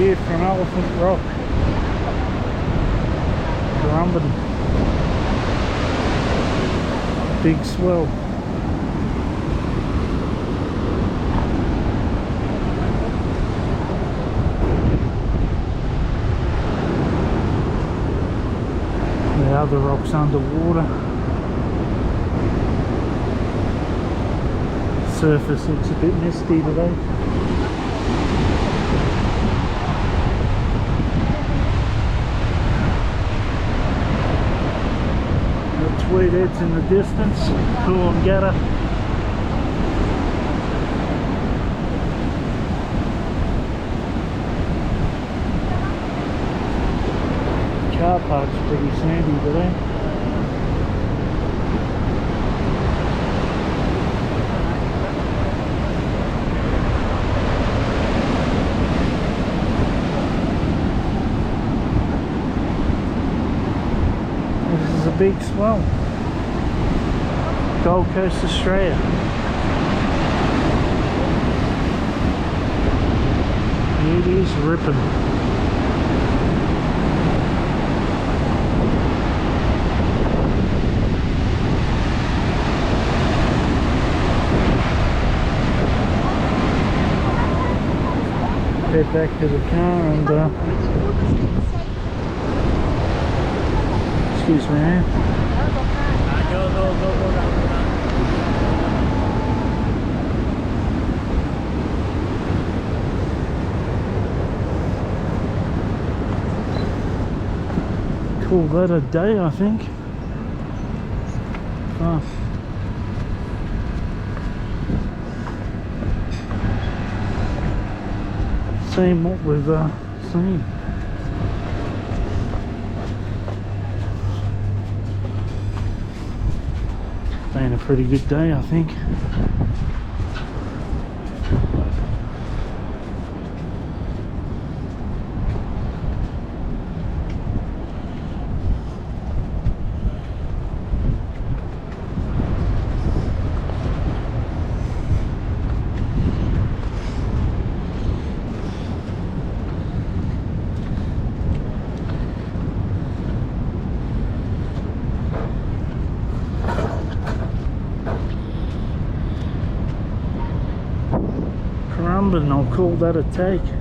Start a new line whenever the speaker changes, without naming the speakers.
here from Elephant Rock, Currumbin. Big swell. The other rock's underwater. Surface looks a bit misty today. The Tweedhead's in the distance, Coolangatta. Car park's pretty sandy today. This is a big swell. Gold Coast, Australia. It is ripping. Head back to the car and excuse me, man. Call that a day, I think. Oh. Seen what we've seen. Been a pretty good day, I think. Currumbin, I'll call that a take.